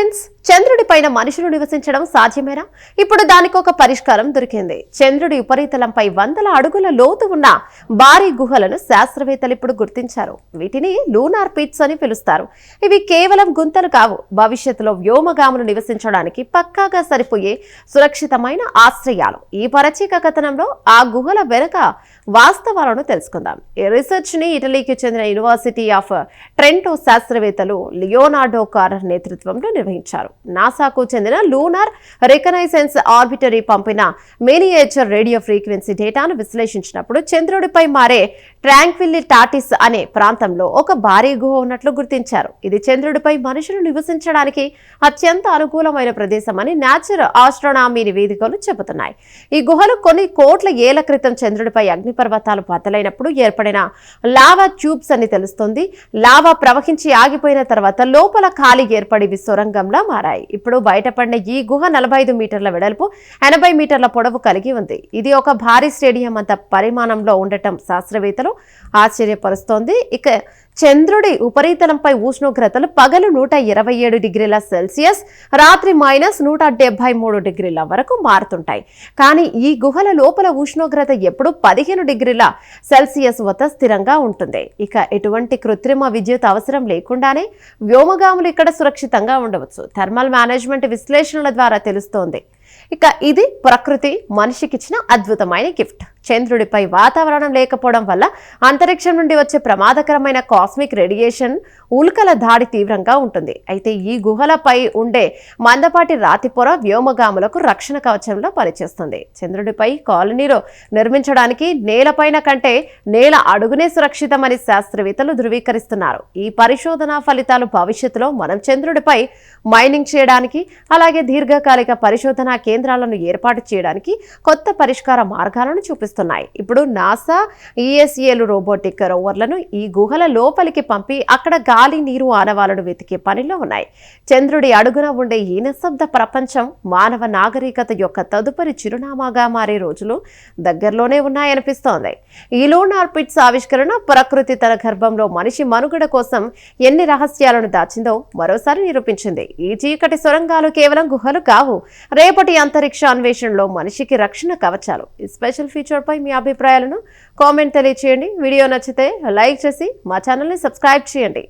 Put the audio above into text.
Friends, చంద్రుడి పైన మనుషులు నివసించడం సాధ్యమేనా? ఇప్పుడు దానికి ఒక పరిష్కారం దొరికింది. చంద్రుడి ఉపరితలంపై వందల అడుగుల లోతు ఉన్న భారీ గుహలను శాస్త్రవేత్తలు ఇప్పుడు గుర్తించారు. వీటిని లూనార్ పిట్స్ అని పిలుస్తారు. ఇవి కేవలం గుంతలు కావు, భవిష్యత్తులో వ్యోమగాములు నివసించడానికి పక్కాగా సరిపోయే సురక్షితమైన ఆశ్రయాలు. ఈ ప్రత్యేక కథనంలో ఆ గుహల వెనుక వాస్తవాలను తెలుసుకుందాం. ఈ రీసెర్చ్ ని ఇటలీకి చెందిన యూనివర్సిటీ ఆఫ్ ట్రెంటో శాస్త్రవేత్తలు లియోనార్డో కారర్ నేతృత్వంలో నిర్వహించారు. నాసాకు చెందిన లూనార్ రికనైసెన్స్ ఆర్బిటరీ పంపిన మినియేచర్ రేడియో ఫ్రీక్వెన్సీ డేటాను విశ్లేషించినప్పుడు చంద్రుడిపై మారే ట్రాంక్విలిటాటిస్ అనే ప్రాంతంలో ఒక భారీ గుహ ఉన్నట్లు గుర్తించారు. ఇది చంద్రుడిపై మనుషులు నివసించడానికి అత్యంత అనుకూలమైన ప్రదేశమని నేచర్ ఆస్ట్రోనామీ నివేదికలు చెబుతున్నాయి. ఈ గుహలు కొన్ని కోట్ల ఏళ్ల క్రితం చంద్రుడిపై అగ్నిపర్వతాలు బద్దలైనప్పుడు ఏర్పడిన లావా ట్యూబ్స్ అని తెలుస్తుంది. లావా ప్రవహించి ఆగిపోయిన తర్వాత లోపల ఖాళీ ఏర్పడి సొరంగంలా మారాయి. ఇప్పుడు బయటపడిన ఈ గుహ 45 మీటర్ల వెడల్పు, 80 మీటర్ల పొడవు కలిగి ఉంది. ఇది ఒక భారీ స్టేడియం అంత పరిమాణంలో ఉండటం శాస్త్రవేత్తలు ఆశ్చర్యపరుస్తోంది. ఇక చంద్రుడి ఉపరితలంపై ఉష్ణోగ్రతలు పగలు 127 డిగ్రీల సెల్సియస్, రాత్రి -173 డిగ్రీల వరకు మారుతుంటాయి. కానీ ఈ గుహల లోపల ఉష్ణోగ్రత ఎప్పుడు 15 డిగ్రీల సెల్సియస్ వద్ద స్థిరంగా ఉంటుంది. ఇక ఎటువంటి కృత్రిమ విద్యుత్ అవసరం లేకుండానే వ్యోమగాములు ఇక్కడ సురక్షితంగా ఉండవచ్చు. థర్మల్ మేనేజ్మెంట్ విశ్లేషణల ద్వారా తెలుస్తోంది. ఇక ఇది ప్రకృతి మనిషికిచ్చిన అద్భుతమైన గిఫ్ట్. చంద్రుడిపై వాతావరణం లేకపోవడం వల్ల అంతరిక్షం నుండి వచ్చే ప్రమాదకరమైన కాస్మిక్ రేడియేషన్, ఉల్కల దాడి తీవ్రంగా ఉంటుంది. అయితే ఈ గుహలపై ఉండే మందపాటి రాతి పొర వ్యోమగాములకు రక్షణ కవచంలో పనిచేస్తుంది. చంద్రుడిపై కాలనీలు నిర్మించడానికి నేలపైన కంటే నేల అడుగునే సురక్షితమని శాస్త్రవేత్తలు ధృవీకరిస్తున్నారు. ఈ పరిశోధన ఫలితాలు భవిష్యత్తులో మనం చంద్రుడిపై మైనింగ్ చేయడానికి, అలాగే దీర్ఘకాలిక పరిశోధనా కేంద్రాలను ఏర్పాటు చేయడానికి కొత్త పరిష్కార మార్గాలను చూపిస్తున్నాయి. ఇప్పుడు నాసా ఈఎస్ఏలు రోబోటిక్ రోవర్లను ఈ గుహల లోపలికి పంపి అక్కడ గాలి, నీరు ఆనవాలను వెతికే పనిలో ఉన్నాయి. చంద్రుడి అడుగున ఉండే ఈ నిశ్శబ్ద ప్రపంచం మానవ నాగరికత యొక్క తదుపరి చిరునామాగా మారే రోజులు దగ్గరలోనే ఉన్నాయనిపిస్తోంది. ఈ లూనార్ పిట్స్ ఆవిష్కరణ ప్రకృతి తన గర్భంలో మనిషి మనుగడ కోసం ఎన్ని రహస్యాలను దాచిందో మరోసారి నిరూపించింది. ఈ చీకటి సొరంగాలు కేవలం గుహలు కావు, రేపటి అంతరిక్ష అన్వేషణలో మనిషికి రక్షణ కవచాలు. ఈ స్పెషల్ ఫీచర్ పై మీ అభిప్రాయాలను కామెంట్ తెలియచేయండి. వీడియో నచ్చితే లైక్ చేసి మా ఛానల్ని సబ్స్క్రైబ్ చేయండి.